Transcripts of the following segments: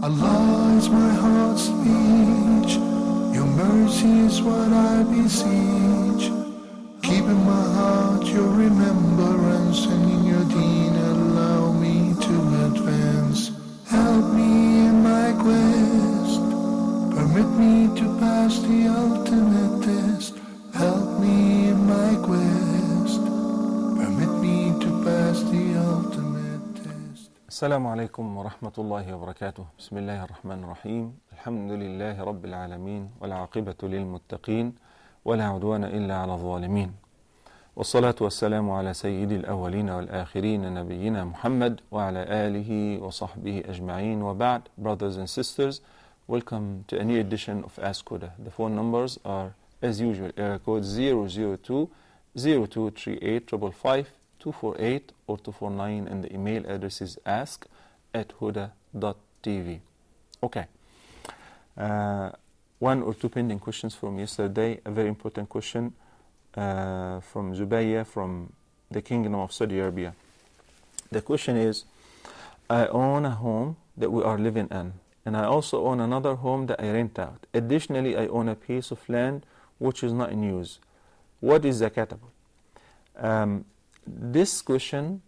Allah is my heart's speech, your mercy is what I beseech. Keep in my heart your remembrance, and in your deen allow me to advance. Help me in my quest, permit me to pass the ultimate test. Help me in my quest, permit me to pass the ultimate test. السلام عليكم ورحمة الله وبركاته. بسم الله الرحمن الرحيم. الحمد لله رب العالمين، والعاقبة للمتقين، ولا عدوان إلا على الظالمين، والصلاة والسلام على سيد الأولين والآخرين نبينا محمد وعلى آله وصحبه أجمعين. وبعد. Brothers and sisters, welcome to a new edition of Ask Huda. The phone numbers are as usual, area code 002 0238 555 248 or 249, and the email address is ask@huda.tv. Okay. One or two pending questions from yesterday. A very important question from Zubayya from the Kingdom of Saudi Arabia. The question is, I own a home that we are living in, and I also own another home that I rent out. Additionally, I own a piece of land which is not in use. What is zakatable? This question,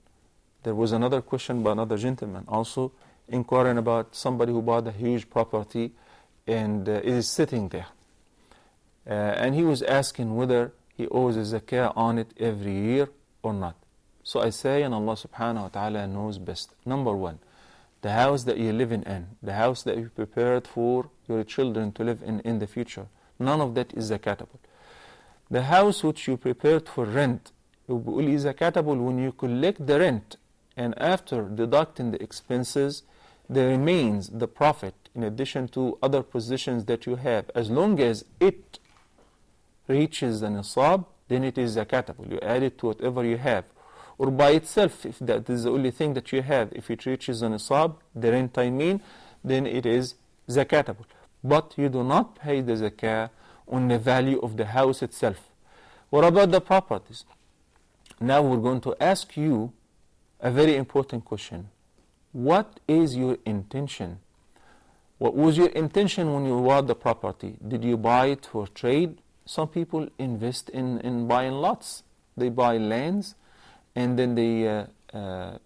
there was another question by another gentleman also inquiring about somebody who bought a huge property and it is sitting there. And he was asking whether he owes a zakah on it every year or not. So I say, and Allah subhanahu wa ta'ala knows best. Number one, the house that you're living in, the house that you prepared for your children to live in the future, none of that is zakatable. The house which you prepared for rent, it will be zakatable when you collect the rent, and after deducting the expenses, there remains the profit in addition to other positions that you have. As long as it reaches the nisab, then it is zakatable. You add it to whatever you have. Or by itself, if that is the only thing that you have, if it reaches the nisab, the rent I mean, then it is zakatable. But you do not pay the zakah on the value of the house itself. What about the properties? Now we're going to ask you a very important question. What is your intention? What was your intention when you bought the property? Did you buy it for trade? Some people invest in buying lots. They buy lands and then they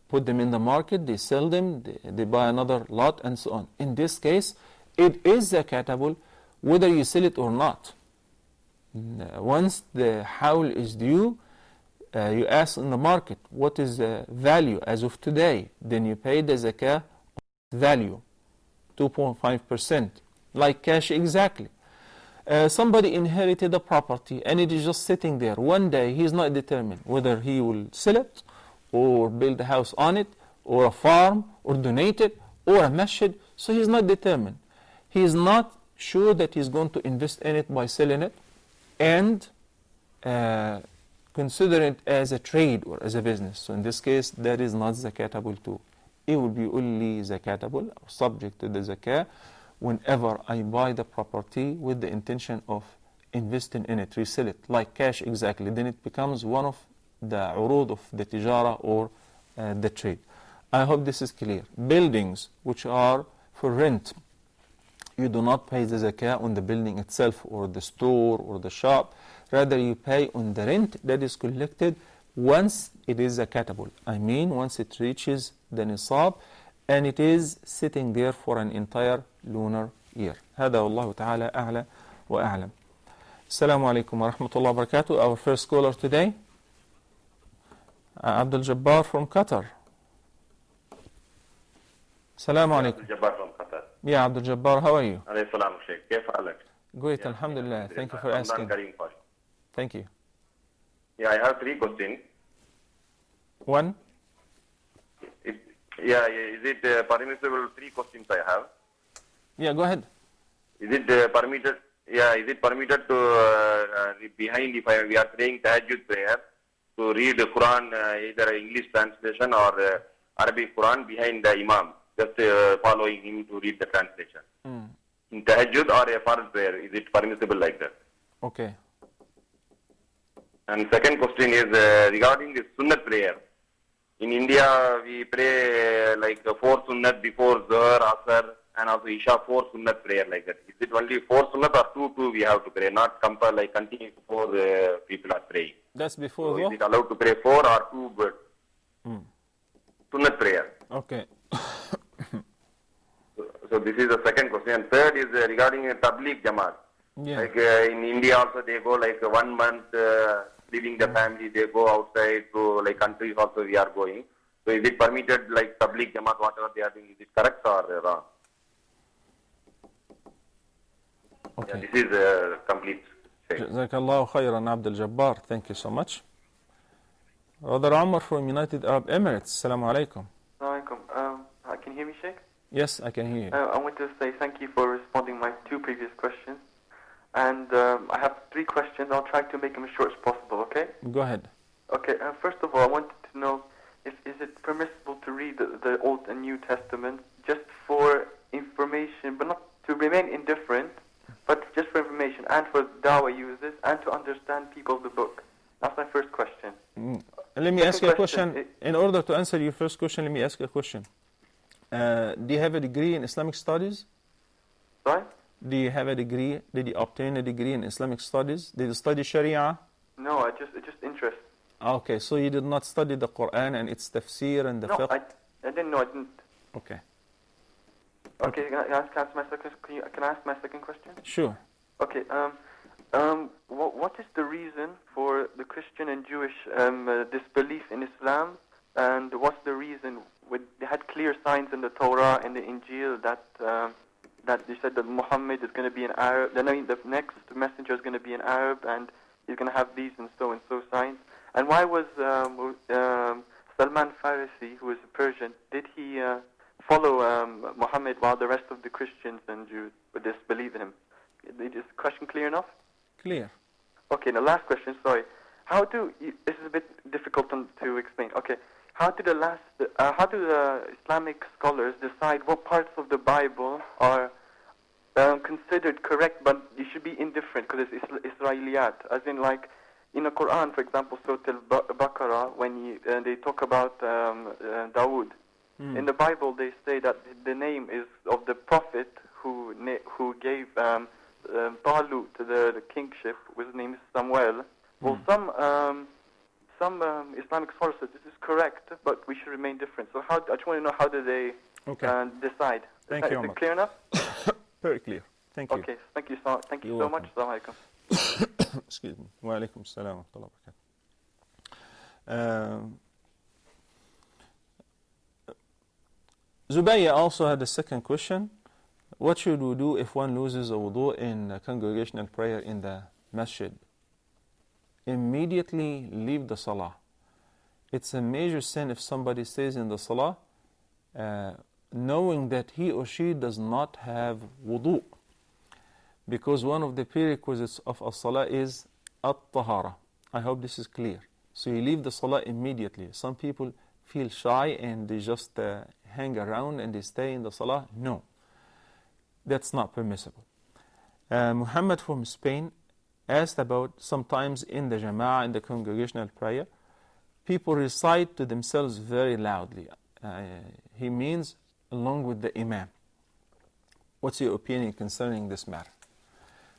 put them in the market, they sell them, they buy another lot and so on. In this case, it is zakatable whether you sell it or not. Once the hawl is due, you ask in the market, what is the value as of today? Then you pay the zakah value, 2.5%, like cash exactly. Somebody inherited a property and it is just sitting there. One day he is not determined whether he will sell it or build a house on it or a farm or donate it or a masjid. So he is not determined. He is not sure that he is going to invest in it by selling it and consider it as a trade or as a business. So in this case, that is not zakatable too. It will be only zakatable or subject to the zakah whenever I buy the property with the intention of investing in it, resell it, like cash exactly. Then it becomes one of the urud of the tijara or the trade. I hope this is clear. Buildings which are for rent, you do not pay the zakah on the building itself or the store or the shop. Rather, you pay on the rent that is collected once it is zakatable. I mean, once it reaches the nisab and it is sitting there for an entire lunar year. هذا والله تعالى أعلى وأعلم. السلام عليكم ورحمة الله وبركاته. Our first caller today, Abdul Jabbar from Qatar. السلام عليكم. عبد الجبار from Qatar. Yeah, Abdul Jabbar, how are you? عليه السلام شيخ. كيف حالك? Great, alhamdulillah. Thank you for asking. Thank you. Yeah, I have three questions. One? Is it permissible? Three questions I have. Yeah, go ahead. Is it permitted? Yeah, is it permitted to behind if we are praying tahajjud prayer to read the Quran, either English translation or Arabic Quran behind the Imam, just following him to read the translation? In tahajjud or a fard prayer, is it permissible like that? Okay. And second question is regarding the sunnat prayer. In India, we pray like 4 sunnat before Zuhr, Asr, and also Isha 4 Sunnat prayer like that. Is it only 4 Sunnat or 2 we have to pray? Not compare like continue 4 people are praying. That's before So is it allowed to pray 4 or 2 but Sunnat prayer? Okay. So this is the second question. And third is regarding Tabligh Jamaat. Yeah. Like in India also they go like 1 month leaving the family, they go outside to like countries also we are going. So is it permitted like Tabligh Jamaat, whatever they are doing, is it correct or wrong? Okay. Yeah, this is complete. Jazakallahu khairan, Abdul Jabbar. Thank you so much. Brother Omar from United Arab Emirates. Assalamu alaikum. Assalamu alaikum. Can you hear me, Sheikh? Yes, I can hear you. I want to say thank you for responding my 2 previous questions. And I have 3 questions. I'll try to make them as short as possible, okay? Go ahead. Okay, first of all, I wanted to know, is it permissible to read the Old and New Testament just for information, but not to remain indifferent, but just for information and for dawah users and to understand people of the book? That's my first question. Let me ask you a question. In order to answer your first question, let me ask you a question. Do you have a degree in Islamic studies? Sorry? Do you have a degree? Did you obtain a degree in Islamic studies? Did you study Sharia? No, it's just interest. Okay, so you did not study the Quran and its tafsir and the No, fiqh? I didn't know. I didn't. Okay. Okay, can I ask my second? Can I ask my second question? Sure. Okay. What is the reason for the Christian and Jewish disbelief in Islam, and what's the reason? They had clear signs in the Torah and the Injil that they said that Muhammad is going to be an Arab. I mean, the next messenger is going to be an Arab, and he's going to have these and so signs. And why was Salman Farisi, who was a Persian, did he follow Muhammad while the rest of the Christians and Jews would disbelieve in him? Is the question clear enough? Clear. Okay, the last question, sorry. This is a bit difficult to explain. Okay, how do the Islamic scholars decide what parts of the Bible are considered correct, but you should be indifferent because it's Israeliyat? As in, like, in the Quran, for example, Surah Al-Baqarah, when they talk about Dawood, in the Bible they say that the name is of the prophet who gave Talut the kingship, whose name is Samuel. Well, some Islamic scholars say this is correct, but we should remain different. So I just want to know, how do they decide? Thank you, Is it clear enough? Very clear. Thank you. Okay, thank you so much. Assalamu alaikum. Excuse me. Wa alaikum assalam wa rahmatullahi wa barakatuh. Zubayya also had a second question. What should we do if one loses a wudu in congregational prayer in the masjid? Immediately leave the salah. It's a major sin if somebody stays in the salah knowing that he or she does not have wudu. Because one of the prerequisites of a salah is at-tahara. I hope this is clear. So you leave the salah immediately. Some people feel shy and they just hang around and they stay in the salah. No, that's not permissible. Muhammad from Spain asked about sometimes in the jama'ah, in the congregational prayer, people recite to themselves very loudly. He means along with the imam. What's your opinion concerning this matter?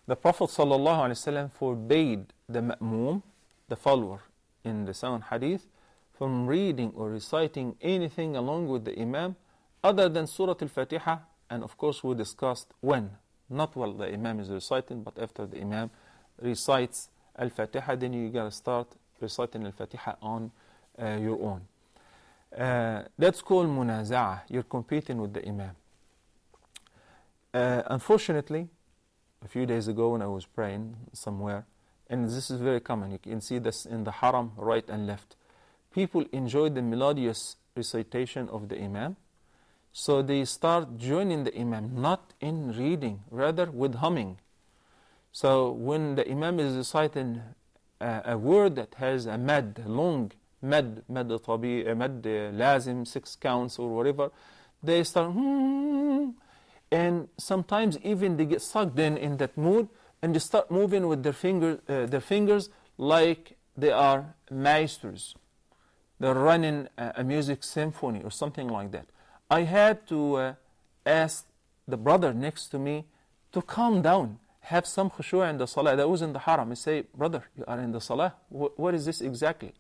The Prophet ﷺ forbade the ma'moom, the follower in the sound hadith, from reading or reciting anything along with the imam other than Surah Al-Fatiha, and of course we discussed when, not while the imam is reciting, but after the imam recites Al-Fatiha, then you gotta start reciting Al-Fatiha on your own. That's called munaza'ah. You're competing with the imam. Unfortunately, a few days ago when I was praying somewhere, and this is very common, you can see this in the haram right and left, people enjoy the melodious recitation of the imam, so they start joining the imam, not in reading, rather with humming. So when the imam is reciting a word that has a mad, long mad lazim, 6 counts or whatever, they start and sometimes even they get sucked in that mood, and they start moving with their fingers like they are maestros. They're running a music symphony or something like that. I had to ask the brother next to me to calm down, have some khushu' in the salah. That was in the haram. I say, brother, you are in the salah. What is this exactly?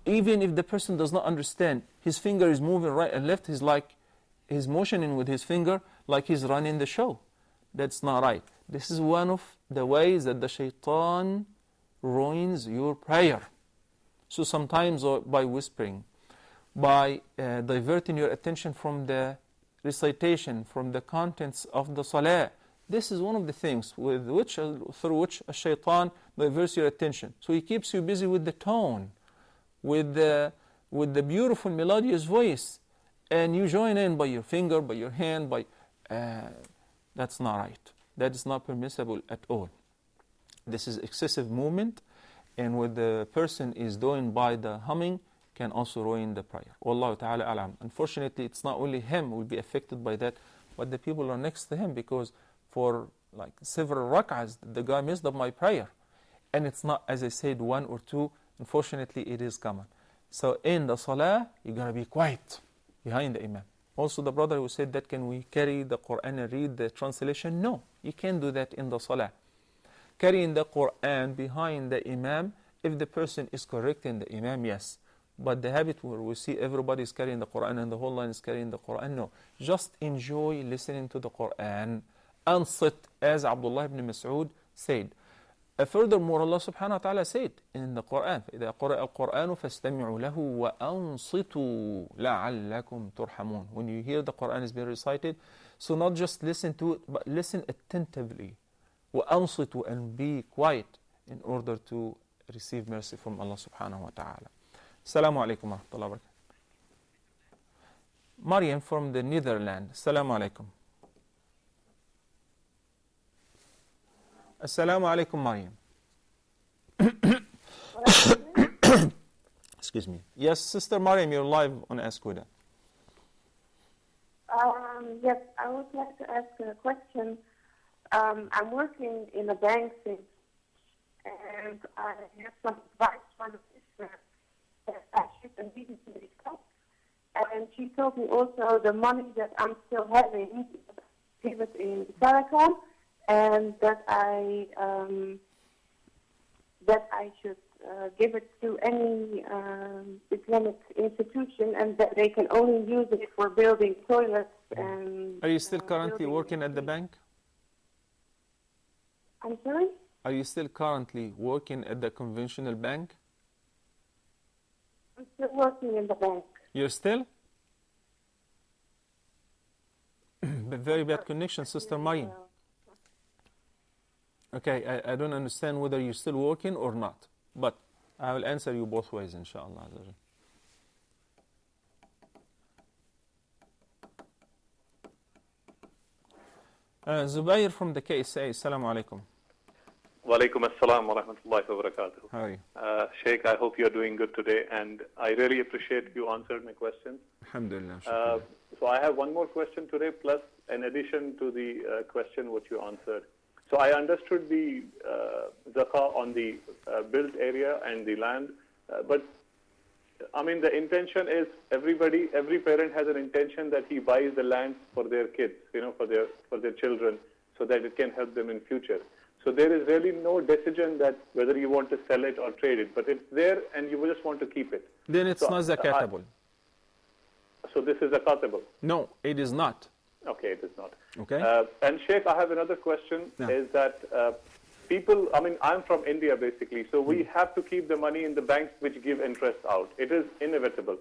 Even if the person does not understand, his finger is moving right and left, he's motioning with his finger like he's running the show. That's not right. This is one of the ways that the shaitan ruins your prayer. So sometimes by whispering, by diverting your attention from the recitation, from the contents of the salah. This is one of the things through which a shaitan diverts your attention. So he keeps you busy with the tone, with the beautiful melodious voice, and you join in by your finger, by your hand, that's not right. That is not permissible at all. This is excessive movement, and what the person is doing by the humming can also ruin the prayer. Wallahu ta'ala alam. Unfortunately, it's not only him who will be affected by that, but the people are next to him, because for like several rak'ahs, the guy messed up my prayer. And it's not, as I said, one or two. Unfortunately, it is common. So in the salah, you got to be quiet behind the imam. Also, the brother who said that, can we carry the Quran and read the translation? No, you can't do that in the salah. Carrying the Quran behind the imam, if the person is correcting the imam, yes. But the habit where we see everybody is carrying the Quran and the whole line is carrying the Quran, no. Just enjoy listening to the Quran and sit, as Abdullah ibn Mas'ud said. Furthermore, Allah subhanahu wa ta'ala said in the Quran, إِذَا قُرِئَ الْقُرْآنُ فَاسْتَمِعُوا لَهُ وَأَنصِتُوا لَعَلَّكُمْ تُرْحَمُونَ. When you hear the Quran is being recited, so not just listen to it, but listen attentively. وَأَنصِتُوا, and be quiet in order to receive mercy from Allah subhanahu wa ta'ala. Assalamu alaikum wa rahmatullahi wa barakatuh. Maryam from the Netherlands. Assalamu alaikum. Assalamu alaikum, Maryam. Excuse me. Yes, Sister Maryam, you're live on Ask Huda. Yes, I would like to ask a question. I'm working in a bank since, and I have some advice from the sister that I should immediately stop. And she told me also the money that I'm still having, give it in Saracom, and that I should give it to any Islamic institution, and that they can only use it for building toilets. And are you still currently working at the bank? I'm sorry? Are you still currently working at the conventional bank? I'm still working in the bank. You're still? But very bad connection, Sister Maryam. Okay, I don't understand whether you're still working or not, but I will answer you both ways, inshallah. Zubair from the KSA, Assalamu alaikum. Wa alaikum assalam wa rahmatullahi wa barakatuh. How are you? Sheikh, I hope you're doing good today, and I really appreciate you answered my questions. Alhamdulillah. So I have one more question today, plus in addition to the question what you answered. So I understood the zakah on the built area and the land, but I mean the intention is every parent has an intention that he buys the land for their kids, for their children, so that it can help them in future. So there is really no decision that whether you want to sell it or trade it, but it's there and you just want to keep it. Then it's not zakatable. So this is zakatable? No, it is not. Okay, it is not. Okay. And Sheikh, I have another question, is that people, I mean, I'm from India basically, so we have to keep the money in the banks which give interest out. It is inevitable.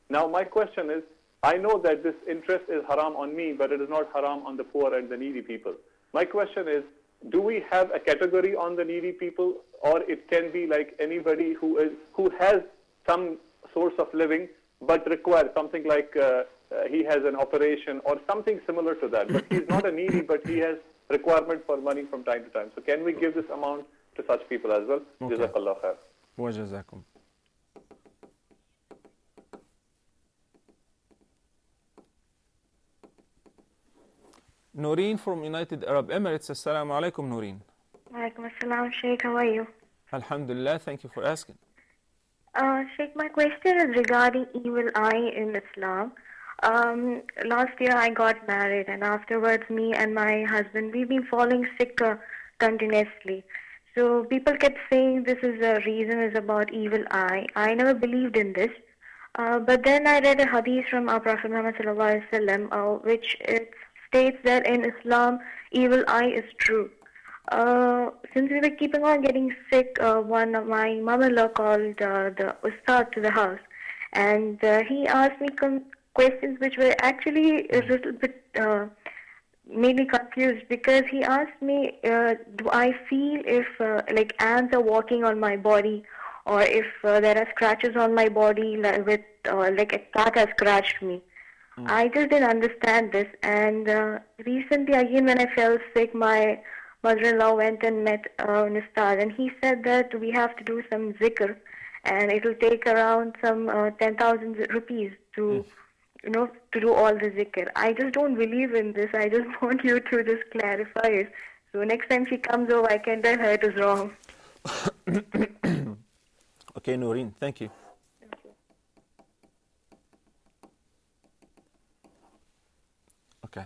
Now my question is, I know that this interest is haram on me, but it is not haram on the poor and the needy people. My question is, do we have a category on the needy people, or it can be like anybody who has some source of living but requires something like he has an operation or something similar to that, but he's not a needy, but he has requirement for money from time to time. So can we give this amount to such people as well? Okay. Jazakallah khair. Wa jazakum. Noreen from United Arab Emirates. Assalamu alaikum, Noreen. Alaikum assalam, Sheikh. How are you? Alhamdulillah, thank you for asking. Sheikh, my question is regarding evil eye in Islam. Last year I got married, and afterwards me and my husband, we've been falling sick continuously. So people kept saying this is a reason is about evil eye. I never believed in this. But then I read a hadith from our Prophet Muhammad sallallahu alaihi wasallam, which it states that in Islam, evil eye is true. Since we were keeping on getting sick, my mother-in-law called the ustad to the house, and he asked me questions which were actually a little bit made me confused, because he asked me, do I feel if like ants are walking on my body, or if there are scratches on my body like a cat has scratched me. I just didn't understand this, and recently again when I fell sick, my mother-in-law went and met an ustad, and he said that we have to do some zikr, and it will take around some 10,000 rupees to to do all the zikr. I just don't believe in this. I just want you to just clarify it. So next time she comes over, I can tell her it is wrong. Okay, Noreen, thank you. Okay.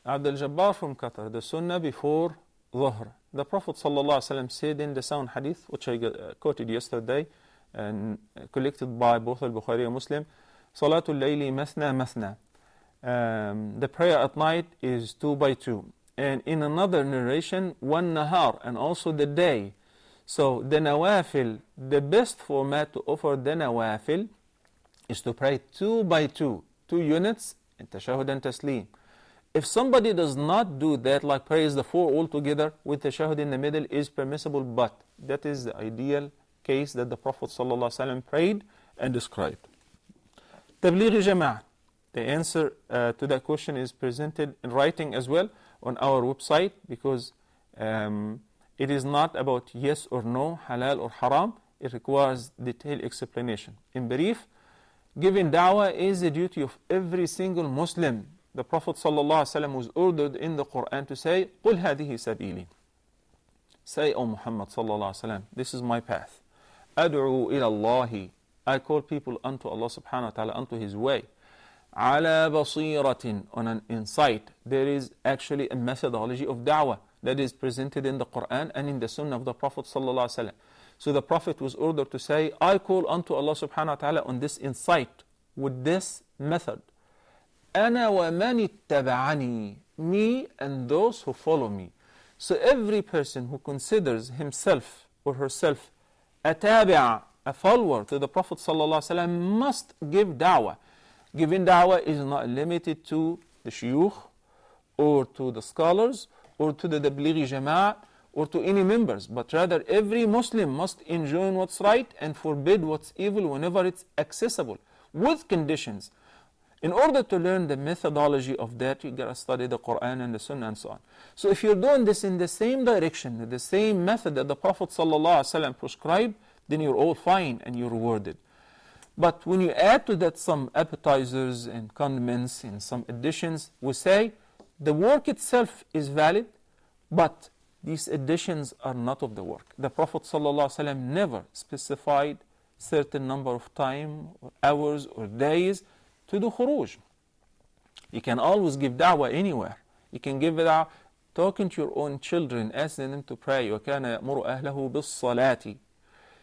Abdul Jabbar from Qatar, the sunnah before Dhuhr. The Prophet ﷺ said in the sound hadith, which I quoted yesterday, and collected by both al-Bukhari and Muslim, Salatul Layli Masna Masna. The prayer at night is 2 by 2. And in another narration, one nahar, and also the day. So the nawafil, the best format to offer the nawafil is to pray 2 by 2, 2 units, and tashahud and taslim. If somebody does not do that, like prays the 4 altogether with tashahud in the middle, is permissible, but that is the ideal case that the Prophet ﷺ prayed and described. Tabligh Jama'ah. The answer to that question is presented in writing as well on our website, because it is not about yes or no, halal or haram. It requires detailed explanation. In brief, giving da'wah is the duty of every single Muslim. The Prophet ﷺ was ordered in the Quran to say, قُلْ هَذِهِ سَبِيلِ. Say, O Muhammad ﷺ, this is my path. أَدْعُوا إِلَى اللَّهِ. I call people unto Allah subhanahu wa ta'ala, unto His way. عَلَى بَصِيرَةٍ. On an insight. There is actually a methodology of da'wah that is presented in the Quran and in the Sunnah of the Prophet ﷺ. So the Prophet was ordered to say, I call unto Allah subhanahu wa ta'ala on this insight, with this method. أَنَا وَمَنِ اتَّبَعَنِي. Me and those who follow me. So every person who considers himself or herself a tabi'a, a follower to the Prophet ﷺ, must give da'wah. Giving da'wah is not limited to the shuyukh, or to the scholars, or to the tabligh jama'ah, or to any members, but rather every Muslim must enjoin what's right and forbid what's evil whenever it's accessible, with conditions. In order to learn the methodology of that, you gotta study the Quran and the Sunnah and so on. So if you're doing this in the same direction, the same method that the Prophet ﷺ prescribed, then you're all fine and you're rewarded. But when you add to that some appetizers and condiments and some additions, we say the work itself is valid, but these additions are not of the work. The Prophet ﷺ never specified certain number of time, or hours, or days to do khuruj. You can always give da'wah anywhere. You can give da'wah talking to your own children, asking them to pray. وَكَانَ يَأْمُرُ أَهْلَهُ بِالصَّلَاةِ.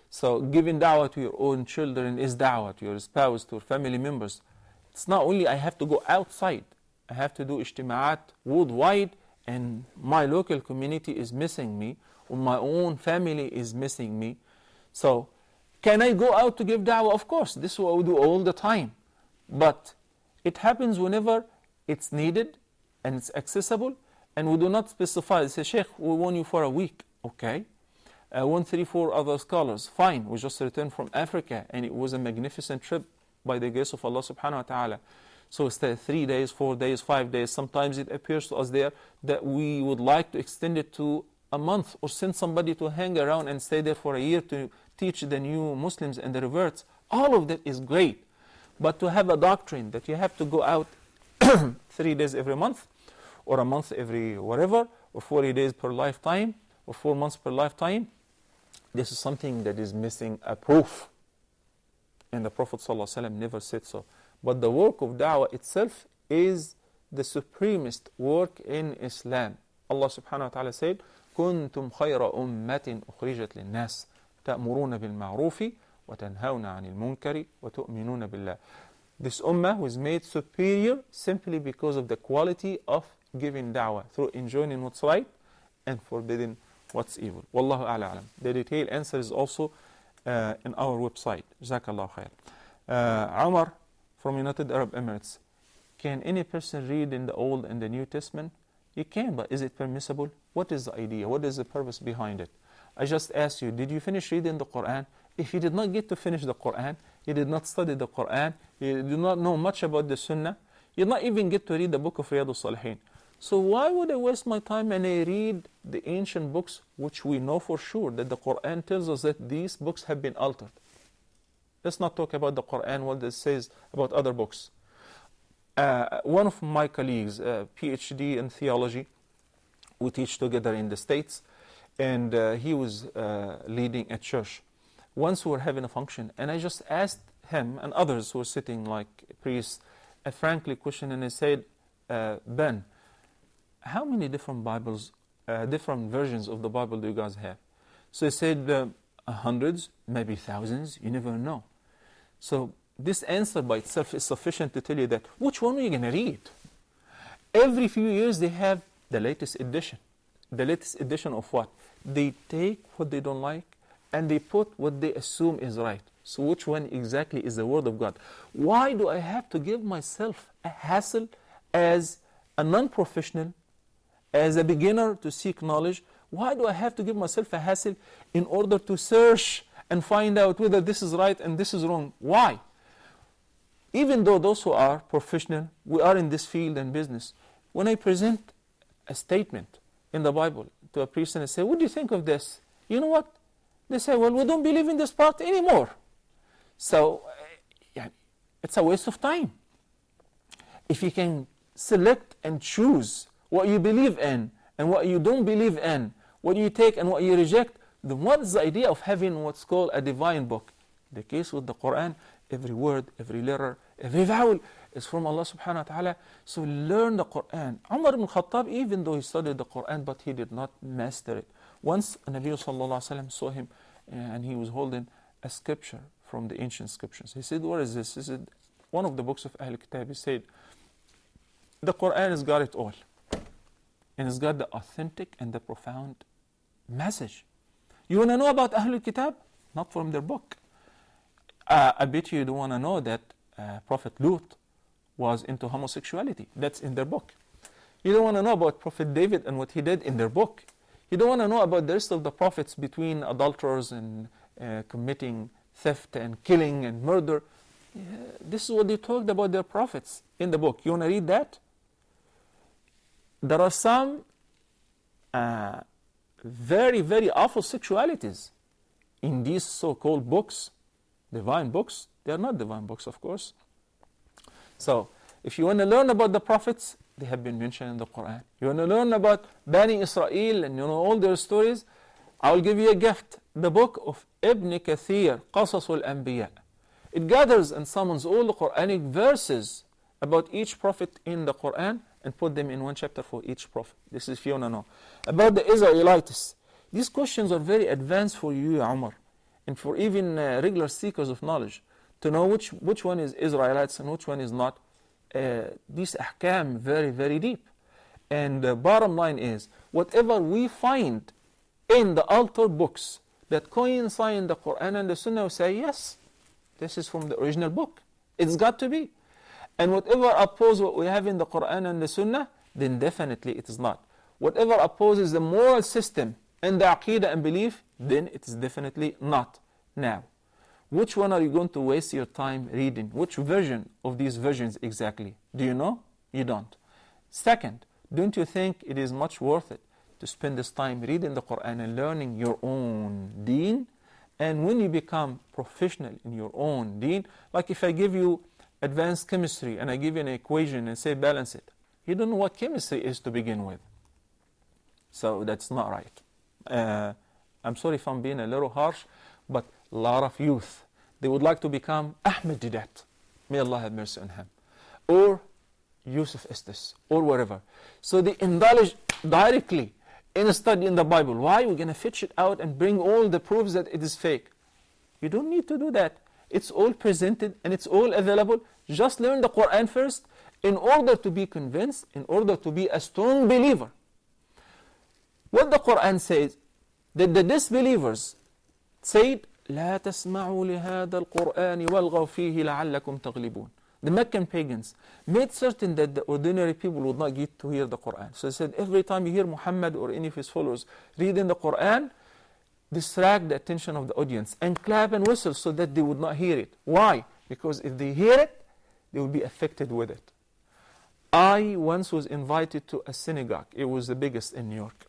So giving da'wah to your own children is da'wah, to your spouse, to your family members. It's not only I have to go outside. I have to do ijtima'at worldwide, and my local community is missing me, or my own family is missing me. So can I go out to give da'wah? Of course, this is what we do all the time. But it happens whenever it's needed and it's accessible, and we do not specify. Say, Sheikh, we want you for a week. Okay. 1, 3, 4 other scholars. Fine. We just returned from Africa, and it was a magnificent trip by the grace of Allah subhanahu wa ta'ala. So stay 3 days, 4 days, 5 days. Sometimes it appears to us there that we would like to extend it to a month, or send somebody to hang around and stay there for a year to teach the new Muslims and the reverts. All of that is great. But to have a doctrine that you have to go out 3 days every month, or a month every whatever, or 40 days per lifetime, or 4 months per lifetime, this is something that is missing a proof. And the Prophet ﷺ never said so. But the work of da'wah itself is the supremest work in Islam. Allah subhanahu wa ta'ala said, كنتم خير أمة أخرجت للناس تأمرون بالمعروف وتنهون عن المنكر وتؤمنون بالله. This ummah was made superior simply because of the quality of giving da'wah through enjoining what's right and forbidding what's evil. Wallahu a'la alam. The detailed answer is also in our website. Jazakallah khair. Umar from United Arab Emirates. Can any person read in the Old and the New Testament? You can, but is it permissible? What is the idea? What is the purpose behind it? I just asked you, did you finish reading the Quran? If you did not get to finish the Quran, you did not study the Quran, you do not know much about the Sunnah, you did not even get to read the book of Riyadh Salihin. So why would I waste my time and I read the ancient books, which we know for sure that the Quran tells us that these books have been altered? Let's not talk about the Quran, what it says about other books. One of my colleagues, PhD in theology, we teach together in the States, and he was leading a church. Once we were having a function, and I just asked him and others who were sitting like priests a frankly question, and I said, Ben, how many different Bibles, different versions of the Bible do you guys have? So he said, hundreds, maybe thousands, you never know. So this answer by itself is sufficient to tell you that which one are you going to read? Every few years they have the latest edition. The latest edition of what? They take what they don't like and they put what they assume is right. So which one exactly is the Word of God? Why do I have to give myself a hassle as a non-professional, as a beginner to seek knowledge? Why do I have to give myself a hassle in order to search and find out whether this is right and this is wrong? Why? Even though those who are professional, we are in this field and business, when I present a statement in the Bible to a priest and I say, what do you think of this? You know what? They say, well, we don't believe in this part anymore. So, it's a waste of time. If you can select and choose what you believe in and what you don't believe in, what you take and what you reject, then what is the idea of having what's called a divine book? The case with the Quran, every word, every letter, every vowel is from Allah subhanahu wa ta'ala. So learn the Quran. Umar ibn Khattab, even though he studied the Quran, but he did not master it. Once Nabi sallallahu alayhi wa saw him and he was holding a scripture from the ancient scriptures. He said, what is this? He said, one of the books of Ahl Kitab. He said, the Quran has got it all. And it's got the authentic and the profound message. You want to know about Ahl Kitab? Not from their book. I bet you don't want to know that Prophet Lut was into homosexuality. That's in their book. You don't want to know about Prophet David and what he did in their book. You don't want to know about the rest of the prophets between adulterers and committing theft and killing and murder. This is what they talked about their prophets in the book. You want to read that? There are some very, very awful sexualities in these so-called books, divine books. They are not divine books, of course. So, if you want to learn about the prophets, they have been mentioned in the Quran. You want to learn about Bani Israel and you know all their stories, I will give you a gift. The book of Ibn Kathir, Qasas al-Anbiya. It gathers and summons all the Quranic verses about each prophet in the Quran and put them in one chapter for each prophet. This is if you want to know. About the Israelites. These questions are very advanced for you, Umar, and for even regular seekers of knowledge, to know which one is Israelites and which one is not. These ahkam very, very deep. And the bottom line is, whatever we find in the altered books that coincide in the Quran and the Sunnah, we say, yes, this is from the original book. It's got to be. And whatever opposes what we have in the Quran and the Sunnah, then definitely it is not. Whatever opposes the moral system and the aqidah and belief, then it is definitely not. Now, which one are you going to waste your time reading? Which version of these versions exactly? Do you know? You don't. Second, don't you think it is much worth it to spend this time reading the Quran and learning your own deen? And when you become professional in your own deen, like if I give you advanced chemistry and I give you an equation and say balance it, you don't know what chemistry is to begin with. So that's not right. I'm sorry if I'm being a little harsh, but a lot of youth, they would like to become Ahmedidat. May Allah have mercy on him. Or Yusuf Estes, or whatever. So they indulge directly in a study in the Bible. Why? We're going to fetch it out and bring all the proofs that it is fake. You don't need to do that. It's all presented and it's all available. Just learn the Quran first in order to be convinced, in order to be a strong believer. What the Quran says, that the disbelievers said, لا تسمعوا لهذا القرآن والغوا فيه لعلكم تغلبون. The Meccan pagans made certain that the ordinary people would not get to hear the Quran. So they said, every time you hear Muhammad or any of his followers reading the Quran, distract the attention of the audience and clap and whistle so that they would not hear it. Why? Because if they hear it, they will be affected with it. I once was invited to a synagogue. It was the biggest in New York.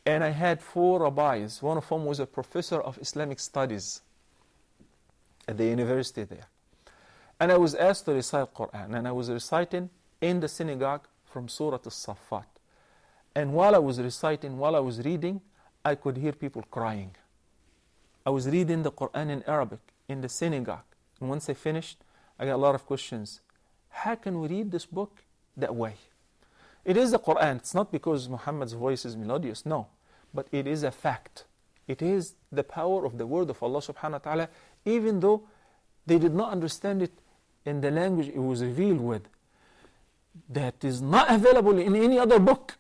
And I had 4 rabbis. One of them was a professor of Islamic studies at the university there. And I was asked to recite Quran. And I was reciting in the synagogue from Surah As-Saffat. And while I was reciting, while I was reading, I could hear people crying. I was reading the Quran in Arabic in the synagogue. And once I finished, I got a lot of questions. How can we read this book that way? It is the Quran. It's not because Muhammad's voice is melodious. No. But it is a fact. It is the power of the word of Allah subhanahu wa ta'ala, even though they did not understand it in the language it was revealed with. That is not available in any other book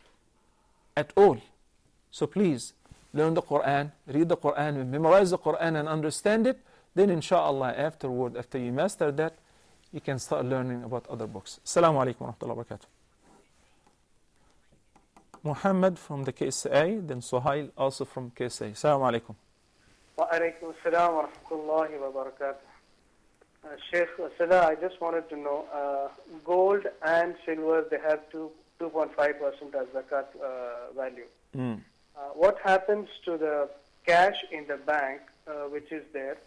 at all. So please, learn the Quran, read the Quran, memorize the Quran and understand it. Then inshallah afterward, after you master that, you can start learning about other books. Assalamu alaikum wa rahmatullahi wa barakatuh. Muhammad from the KSA, then Suhail also from KSA. Assalamu alaikum. Wa alaikum assalam wa rahmatullahi wa barakatuh. Sheikh Sada, I just wanted to know, gold and silver, they have 2.5% as zakat value. What happens to the cash in the bank, which is there,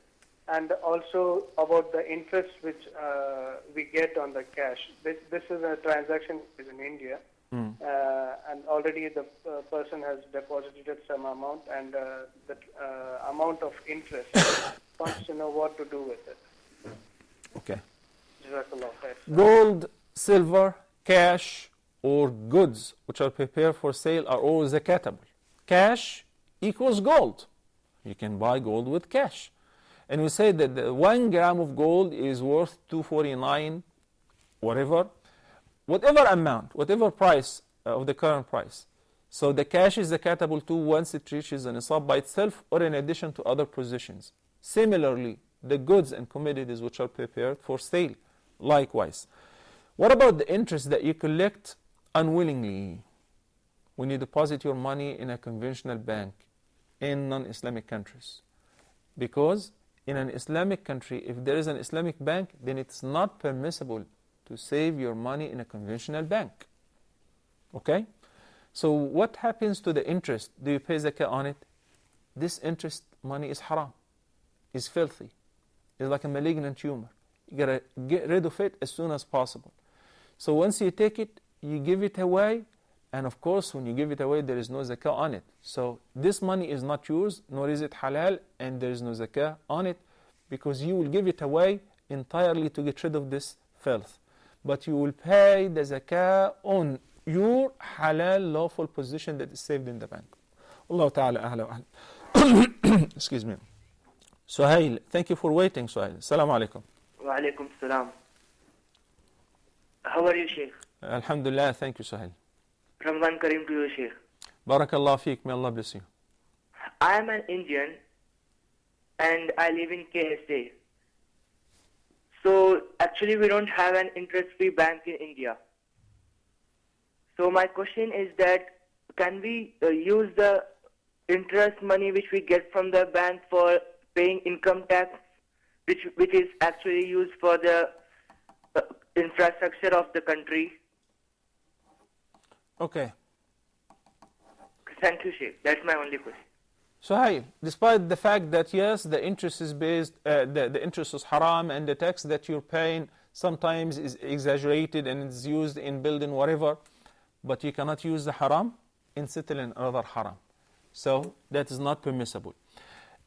and also about the interest which we get on the cash? This is a transaction is in India. And already the person has deposited some amount, and the amount of interest wants to know what to do with it. Okay. Jazakallah khair. Gold, silver, cash, or goods which are prepared for sale are all zakatable. Cash equals gold. You can buy gold with cash. And we say that the 1 gram of gold is worth 249, whatever amount, whatever price of the current price. So the cash is zakatable too once it reaches an nisab by itself or in addition to other positions. Similarly, the goods and commodities which are prepared for sale, likewise. What about the interest that you collect unwillingly when you deposit your money in a conventional bank in non-Islamic countries? Because in an Islamic country, if there is an Islamic bank, then it's not permissible to save your money in a conventional bank. Okay? So what happens to the interest? Do you pay zakah on it? This interest money is haram, is filthy. It's like a malignant tumor. You gotta get rid of it as soon as possible. So once you take it, you give it away, and of course when you give it away there is no zakah on it. So this money is not yours, nor is it halal, and there is no zakah on it, because you will give it away entirely to get rid of this filth. But you will pay the zakah on your halal lawful position that is saved in the bank. Allah Ta'ala ahla wa ahla. Excuse me. Suhail, thank you for waiting, Suhail. Assalamu alaikum. Wa alaikum salam. How are you, Sheikh? Alhamdulillah, thank you, Suhail. Ramadan Kareem to you, Sheikh. Barakallah feek, may Allah bless you. I am an Indian and I live in KSA. So actually we don't have an interest-free bank in India. So my question is that can we use the interest money which we get from the bank for paying income tax, which is actually used for the infrastructure of the country? Okay. Thank you, Sheikh. That's my only question. Suhail, despite the fact that yes, the interest is based, the interest is haram, and the tax that you're paying sometimes is exaggerated and is used in building whatever, but you cannot use the haram in settling another haram. So that is not permissible.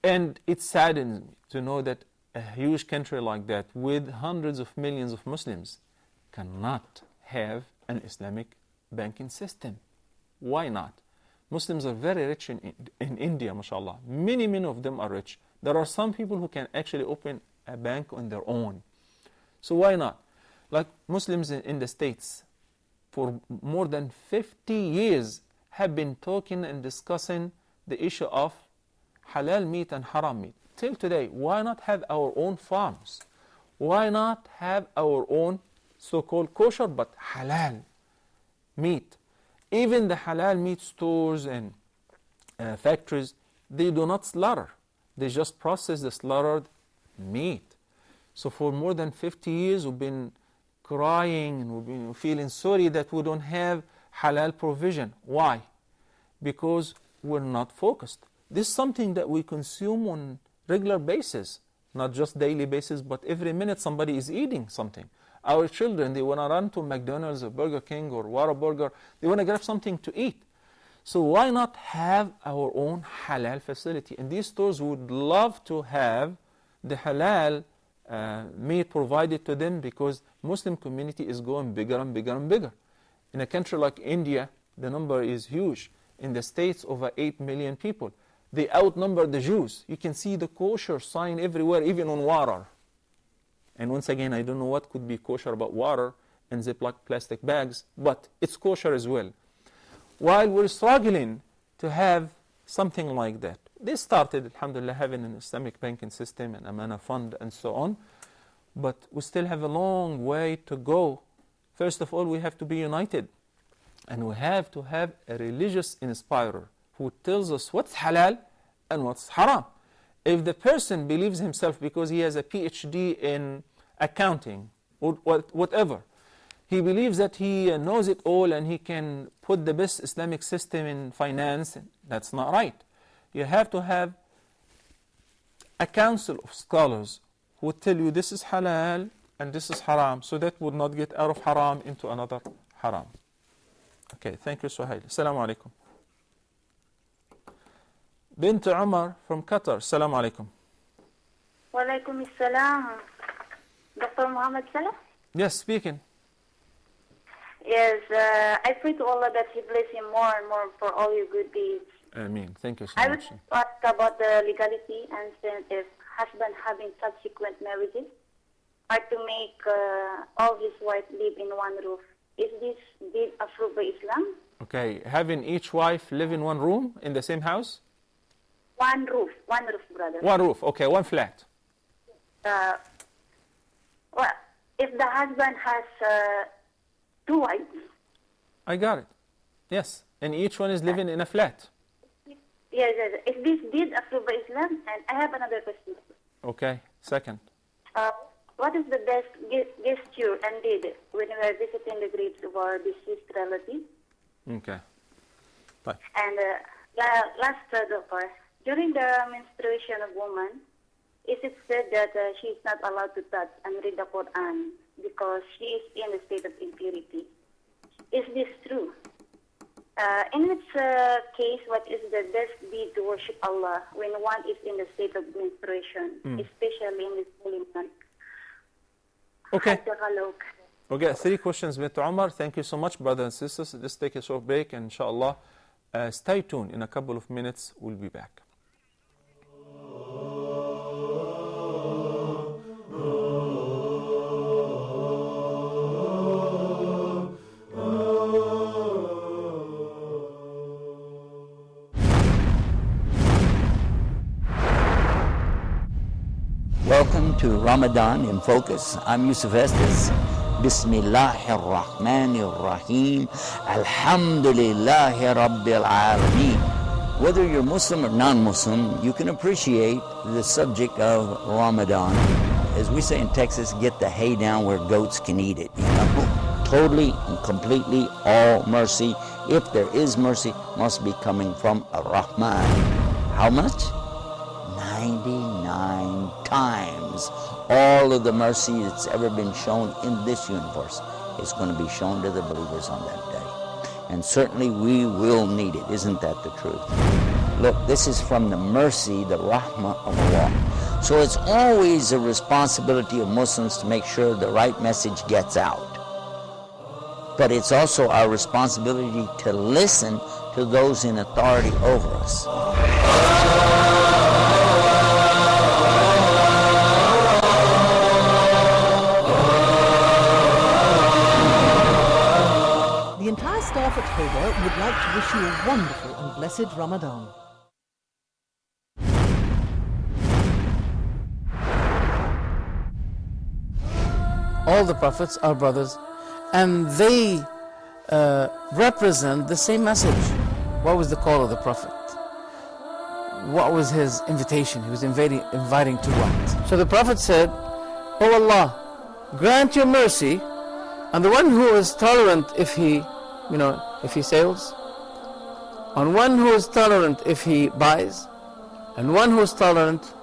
And it saddens me to know that a huge country like that with hundreds of millions of Muslims cannot have an Islamic banking system. Why not? Muslims are very rich in India, mashallah. Many of them are rich. There are some people who can actually open a bank on their own. So why not? Like Muslims in the States, for more than 50 years, have been talking and discussing the issue of halal meat and haram meat. Till today, why not have our own farms? Why not have our own so-called kosher but halal meat? Even the halal meat stores and factories, they do not slaughter. They just process the slaughtered meat. So for more than 50 years, we've been crying and we've been feeling sorry that we don't have halal provision. Why? Because we're not focused. This is something that we consume on regular basis, not just daily basis, but every minute somebody is eating something. Our children, they want to run to McDonald's or Burger King or Whataburger. They want to grab something to eat. So why not have our own halal facility? And these stores would love to have the halal meat provided to them, because Muslim community is going bigger and bigger and bigger. In a country like India, the number is huge. In the States, over 8 million people. They outnumber the Jews. You can see the kosher sign everywhere, even on water. And once again, I don't know what could be kosher about water and Ziploc plastic bags, but it's kosher as well. While we're struggling to have something like that, they started, alhamdulillah, having an Islamic banking system and amana fund and so on, but we still have a long way to go. First of all, we have to be united, and we have to have a religious inspirer who tells us what's halal and what's haram. If the person believes himself because he has a PhD in accounting or whatever, he believes that he knows it all and he can put the best Islamic system in finance, that's not right. You have to have a council of scholars who tell you this is halal and this is haram, so that would not get out of haram into another haram. Okay, thank you, Suhail. Assalamu alaikum. Bint Umar from Qatar. Assalamu alaikum. Wa alaikum assalam. Dr. Muhammad Salah? Yes, speaking. Yes, I pray to Allah that He bless him more and more for all your good deeds. Ameen. Thank you so I much. would ask about the legality and since if husband having subsequent marriages are to make all his wife live in one roof. Is this deed approved by Islam? Okay, having each wife live in one room in the same house? One roof, brother. One roof, okay, one flat. Well, if the husband has two wives. I got it. Yes, and each one is living in a flat. Yes. Is this deed approved by Islam? And I have another question. Okay, second. What is the best gesture and deed when we are visiting the graves of our deceased relatives? Okay. Bye. And last, doctor, during the menstruation of woman, is it said that she is not allowed to touch and read the Quran because she is in a state of impurity? Is this true? In which case, what is the best deed to worship Allah when one is in the state of menstruation, especially in this holy month? Okay. Okay, 3 questions, Bint Umar. Thank you so much, brothers and sisters. Let's take a short break, and inshallah, stay tuned. In a couple of minutes, we'll be back. Welcome to Ramadan in Focus. I'm Yusuf Estes. Bismillahir Rahmanir Rahim. Alhamdulillahi Rabbil Alameen. Whether you're Muslim or non-Muslim, you can appreciate the subject of Ramadan. As we say in Texas, get the hay down where goats can eat it. You know? Totally and completely all mercy, if there is mercy, must be coming from Ar-Rahman. How much? 99 times all of the mercy that's ever been shown in this universe is going to be shown to the believers on that day. And certainly we will need it. Isn't that the truth? Look, this is from the mercy, the rahmah of Allah. So it's always a responsibility of Muslims to make sure the right message gets out. But it's also our responsibility to listen to those in authority over us. The entire staff at Huda would like to wish you a wonderful and blessed Ramadan. All the prophets are brothers, and they represent the same message. What was the call of the prophet? What was his invitation? He was inviting to what? So the prophet said, "Oh Allah, grant your mercy on the one who is tolerant if he sails, on one who is tolerant if he buys, and one who is tolerant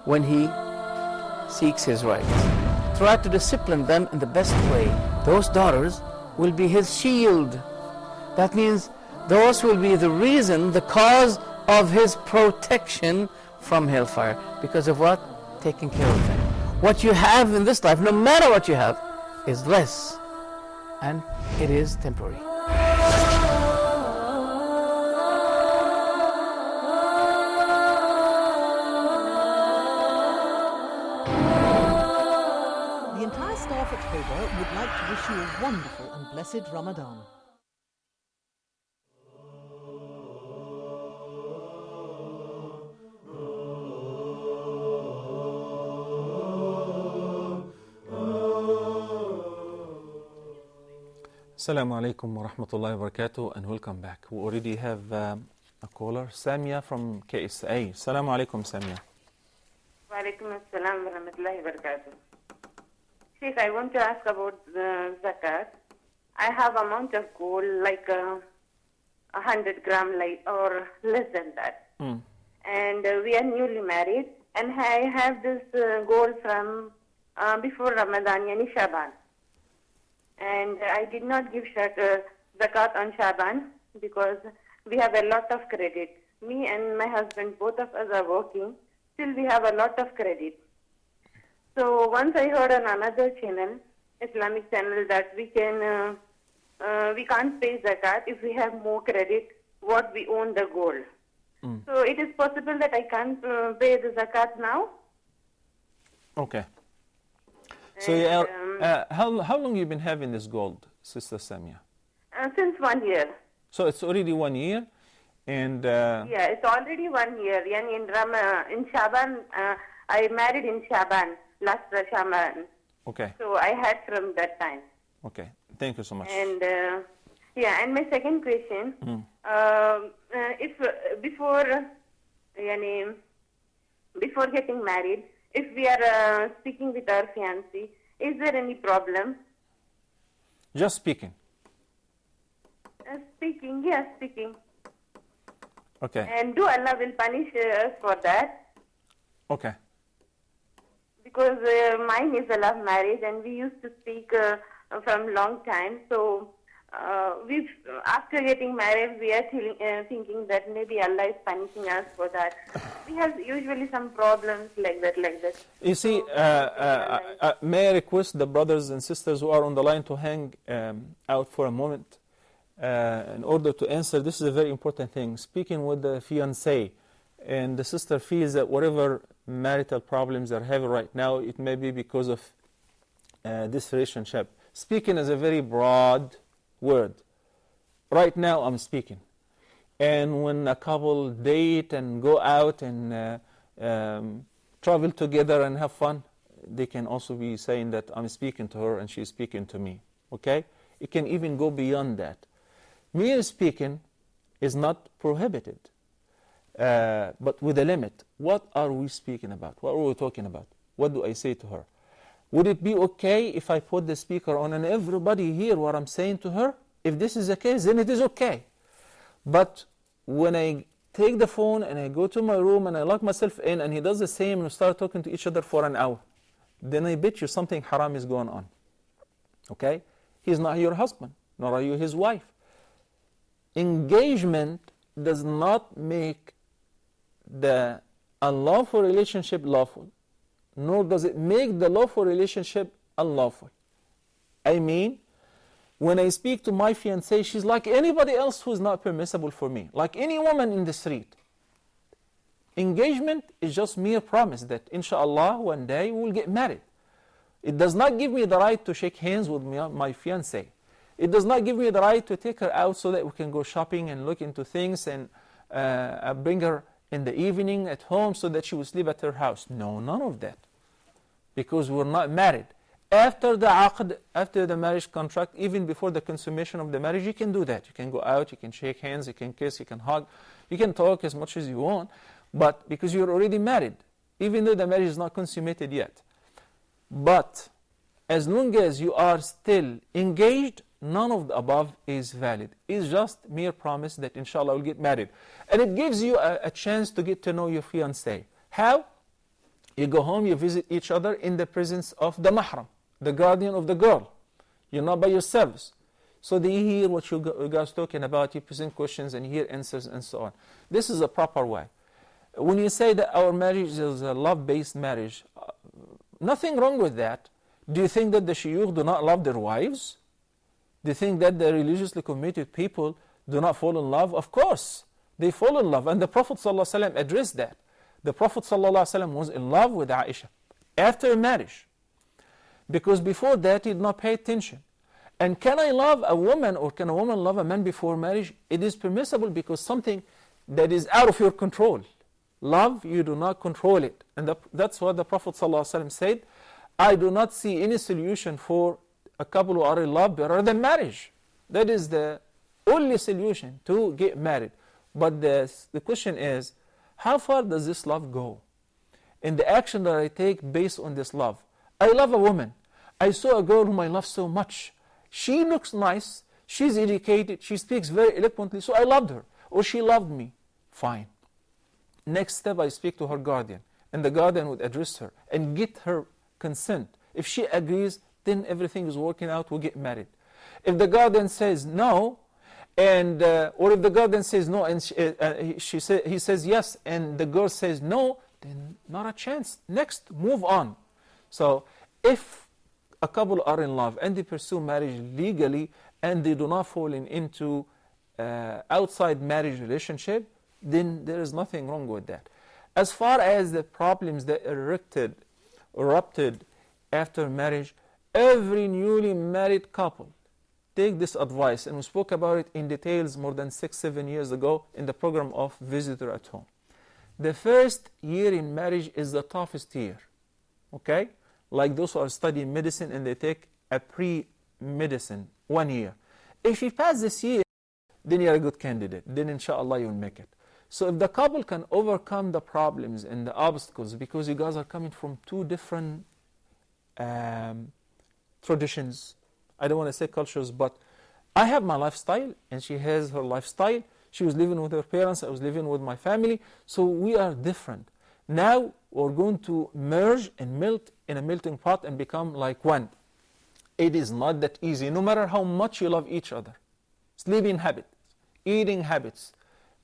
when he seeks his rights." Try to discipline them in the best way. Those daughters will be his shield. That means those will be the reason, the cause of his protection from hellfire. Because of what? Taking care of them. What you have in this life, no matter what you have, is less. And it is temporary. The entire staff at Huda would like to wish you a wonderful and blessed Ramadan. Assalamu alaikum wa rahmatullahi wa barakatuh, and welcome back. We already have a caller, Samia from KSA. Assalamu alaikum, Samia. Wa alaikum assalam wa rahmatullahi wa barakatuh. Sheikh, I want to ask about the zakat. I have amount of gold like 100 gram or less than that. And we are newly married, and I have this gold from before Ramadan, yani Shaban. And I did not give zakat on Shaban because we have a lot of credit. Me and my husband, both of us are working. Still we have a lot of credit. So once I heard on another channel, Islamic channel, that we can't pay zakat if we have more credit what we own the gold. So it is possible that I can't pay the zakat now? Okay. So how long you been having this gold, Sister Samia? Since 1 year. So it's already 1 year, and yeah, it's already 1 year. Yani in Shaban, I married in Shaban, last Shaban. Okay. So I had from that time. Okay, thank you so much. And and my second question, if before getting married, if we are speaking with our fiancé, is there any problem? Just speaking. Speaking, yes, speaking. Okay. And do Allah will punish us for that? Okay. Because mine is a love marriage, and we used to speak from long time. So after getting married, we are thinking that maybe Allah is punishing us for that. We have usually some problems like that. You see, may I request the brothers and sisters who are on the line to hang out for a moment in order to answer. This is a very important thing. Speaking with the fiancé, and the sister feels that whatever marital problems they're having right now, it may be because of this relationship. Speaking is a very broad word. Right now I'm speaking. And when a couple date and go out and travel together and have fun, they can also be saying that I'm speaking to her and she's speaking to me. Okay? It can even go beyond that. Mere speaking is not prohibited, but with a limit. What are we speaking about? What are we talking about? What do I say to her? Would it be okay if I put the speaker on and everybody hear what I'm saying to her? If this is the case, then it is okay. But when I take the phone and I go to my room and I lock myself in and he does the same and we start talking to each other for an hour, then I bet you something haram is going on. Okay? He's not your husband, nor are you his wife. Engagement does not make the unlawful relationship lawful. nor does it make the lawful relationship unlawful. I mean, when I speak to my fiancée, she's like anybody else who's not permissible for me, like any woman in the street. Engagement is just mere promise that inshallah one day we'll get married. It does not give me the right to shake hands with my fiancée. It does not give me the right to take her out so that we can go shopping and look into things and bring her in the evening at home so that she will sleep at her house. No, none of that. Because we're not married. After the aqd, after the marriage contract, even before the consummation of the marriage, you can do that. You can go out, you can shake hands, you can kiss, you can hug, you can talk as much as you want. But because you're already married, even though the marriage is not consummated yet. But as long as you are still engaged, none of the above is valid. It's just mere promise that inshallah we'll get married. And it gives you a chance to get to know your fiancé. How? You go home, you visit each other in the presence of the mahram, the guardian of the girl. You're not by yourselves. So they hear what you guys talking about, you present questions and hear answers and so on. This is a proper way. When you say that our marriage is a love-based marriage, nothing wrong with that. Do you think that the shuyukh do not love their wives? Do you think that the religiously committed people do not fall in love? Of course, they fall in love. And the Prophet ﷺ addressed that. The Prophet ﷺ was in love with Aisha after marriage. Because before that, he did not pay attention. And can I love a woman or can a woman love a man before marriage? It is permissible because something that is out of your control. Love, you do not control it. And that's what the Prophet ﷺ said. I do not see any solution for a couple who are in love better than marriage. That is the only solution to get married. But the question is, how far does this love go? In the action that I take based on this love. I love a woman. I saw a girl whom I love so much. She looks nice. She's educated. She speaks very eloquently. So I loved her. Or she loved me. Fine. Next step, I speak to her guardian. And the guardian would address her and get her consent. If she agrees, then everything is working out, we'll get married. If the guardian says no, and or if the guardian says no and he says yes, and the girl says no, then not a chance. Next, move on. So if a couple are in love and they pursue marriage legally and they do not fall into outside marriage relationship, then there is nothing wrong with that. As far as the problems that erupted after marriage, every newly married couple take this advice, and we spoke about it in details more than 6-7 years ago in the program of Visitor at Home. The first year in marriage is the toughest year, okay? Like those who are studying medicine and they take a pre-medicine 1 year. If you pass this year, then you're a good candidate. Then inshallah you'll make it. So if the couple can overcome the problems and the obstacles, because you guys are coming from two different traditions, I don't want to say cultures, but I have my lifestyle and she has her lifestyle. She was living with her parents, I was living with my family, so we are different. Now we're going to merge and melt in a melting pot and become like one. It is not that easy, no matter how much you love each other. Sleeping habits, eating habits,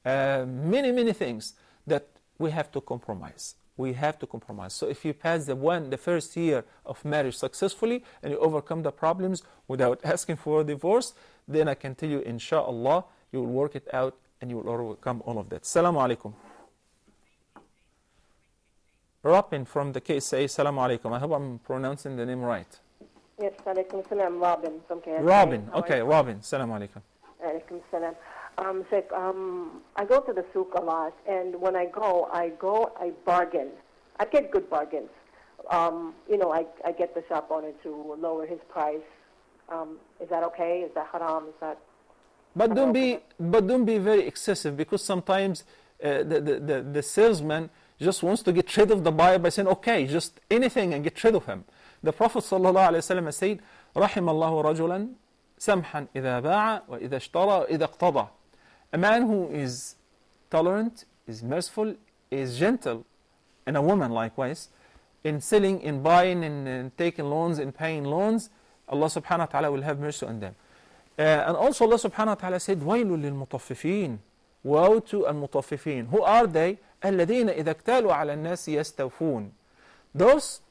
many things that we have to compromise. We have to compromise. So if you pass the first year of marriage successfully and you overcome the problems without asking for a divorce, then I can tell you, inshallah, you will work it out and you will overcome all of that. Assalamu alaikum. Robin from the KSA, Assalamu alaikum. I hope I'm pronouncing the name right. Yes, alaikum salam, Robin from KSA. Robin, okay, Robin, Assalamu alaikum. Alaikum salam. Sheikh, I go to the souk a lot, and when I go, I bargain. I get good bargains. I get the shop owner to lower his price. Is that okay? Is that haram? Is that? But don't be very excessive, because sometimes the salesman just wants to get rid of the buyer by saying, okay, just anything and get rid of him. The Prophet ﷺ said, رحم الله رجلا سمحا إذا باع وإذا اشترى وإذا اقتضى. A man who is tolerant, is merciful, is gentle, and a woman likewise, in selling, in buying, in taking loans, in paying loans, Allah subhanahu wa ta'ala will have mercy on them. And also Allah subhanahu wa ta'ala said, وَيْلٌ لِلْمُطَفِّفِينَ. Woe to al-mutaffifin. Who are they? الَّذِينَ إِذَا اكْتَالُوا عَلَى النَّاسِ يَسْتَوْفُونَ. Those,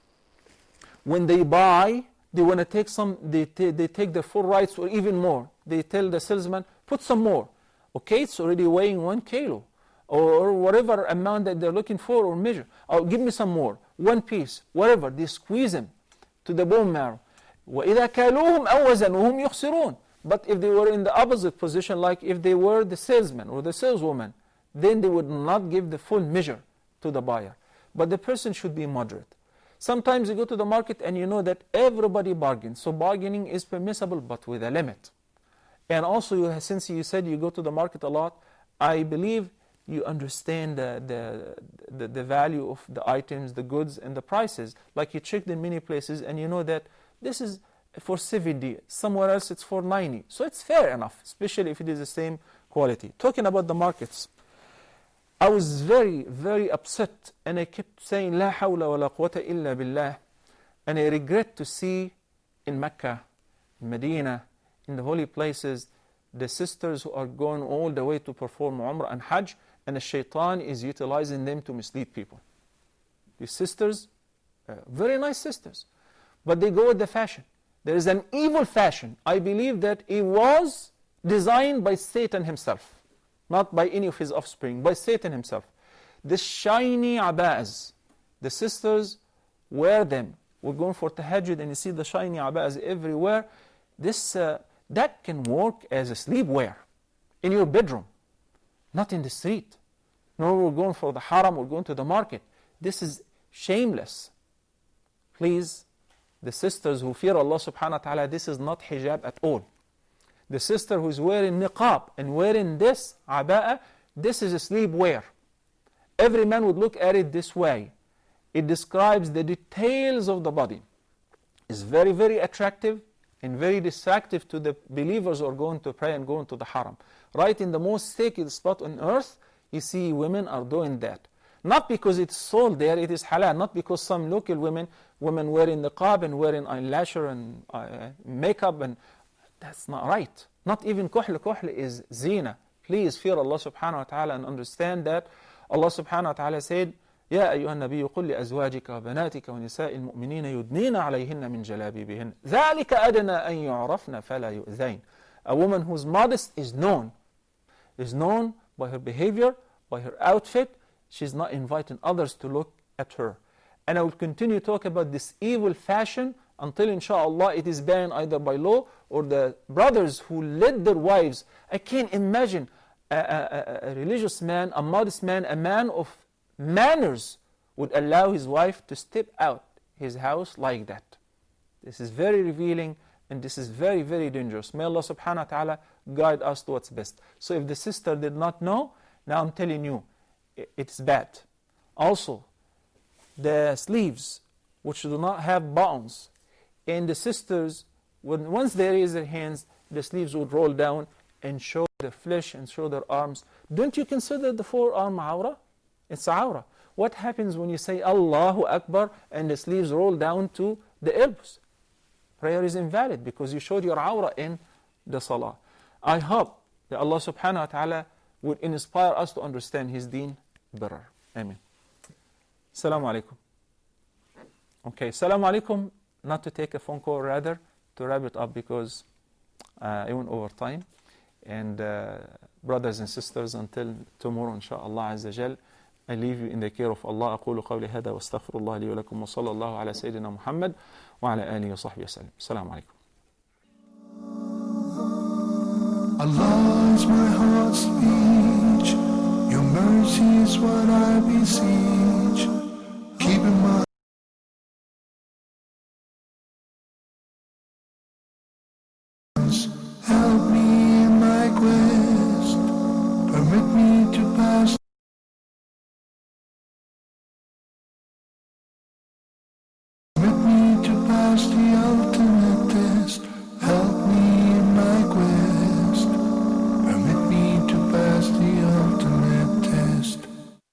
when they buy, they want to take some, they take their full rights or even more. They tell the salesman, put some more. Okay, it's already weighing 1 kilo. Or whatever amount that they're looking for or measure. Oh, give me some more, 1 piece, whatever. They squeeze them to the bone marrow. وَإِذَا كَالُوهُمْ أَوْ وَزَنُوهُمْ يُخْسِرُونَ. But if they were in the opposite position, like if they were the salesman or the saleswoman, then they would not give the full measure to the buyer. But the person should be moderate. Sometimes you go to the market and you know that everybody bargains. So bargaining is permissible, but with a limit. And also, since you said you go to the market a lot, I believe you understand the value of the items, the goods, and the prices. Like you checked in many places and you know that this is for 70, somewhere else it's for 90. So it's fair enough, especially if it is the same quality. Talking about the markets, I was very, very upset and I kept saying, لا حول ولا قوة إلا بالله. And I regret to see in Mecca, in Medina, in the holy places, the sisters who are going all the way to perform Umrah and Hajj, and the shaitan is utilizing them to mislead people. These sisters, very nice sisters, but they go with the fashion. There is an evil fashion. I believe that it was designed by Satan himself, not by any of his offspring, by Satan himself. The shiny abaz, the sisters wear them. We're going for tahajjud and you see the shiny abaz everywhere. This, that can work as a sleepwear in your bedroom, not in the street. No, we're going for the haram, we're going to the market. This is shameless. Please, the sisters who fear Allah subhanahu wa ta'ala, this is not hijab at all. The sister who's wearing niqab and wearing this aba'a, this is a sleepwear. Every man would look at it this way. It describes the details of the body. It's very, very attractive and very distractive to the believers who are going to pray and going to the haram. Right in the most sacred spot on earth, you see women are doing that. Not because it's sold there, it is halal. Not because some local women wearing niqab and wearing eyelasher and makeup, and that's not right. Not even kuhl. Kuhl is zina. Please fear Allah subhanahu wa ta'ala and understand that Allah subhanahu wa ta'ala said, يا أيها النبي قل لأزواجك وبناتك ونساء المؤمنين يدنين عليهن من جلابيبهن ذلك أدنى أن يعرفن فلا يؤذين. A woman whose modest is known by her behavior, by her outfit. She's not inviting others to look at her. And I will continue to talk about this evil fashion until inshallah it is banned either by law or the brothers who led their wives. I can't imagine a religious man, a modest man, a man of manners would allow his wife to step out his house like that. This is very revealing and this is very, very dangerous. May Allah subhanahu wa ta'ala guide us to what's best. So if the sister did not know, now I'm telling you, it's bad. Also, the sleeves, which do not have buttons, and the sisters, once they raise their hands, the sleeves would roll down and show their flesh and show their arms. Don't you consider the forearm awra? It's awra. What happens when you say Allahu Akbar and the sleeves roll down to the elbows? Prayer is invalid because you showed your awra in the salah. I hope that Allah subhanahu wa ta'ala would inspire us to understand His deen better. Amen. Assalamu alaikum. Okay, assalamu alaikum. Not to take a phone call, rather to wrap it up because I went over time. And brothers and sisters, until tomorrow, inshaAllah Azza Jal, I leave you in the care of Allah. أقول قولي هذا واستغفر الله لي ولكم وصلى الله على سيدنا محمد وعلى آله وصحبه وسلم. السلام عليكم. Allah is my heart's speech. Your mercy is what I beseech. Keeping my help me in my quest. Permit me to pass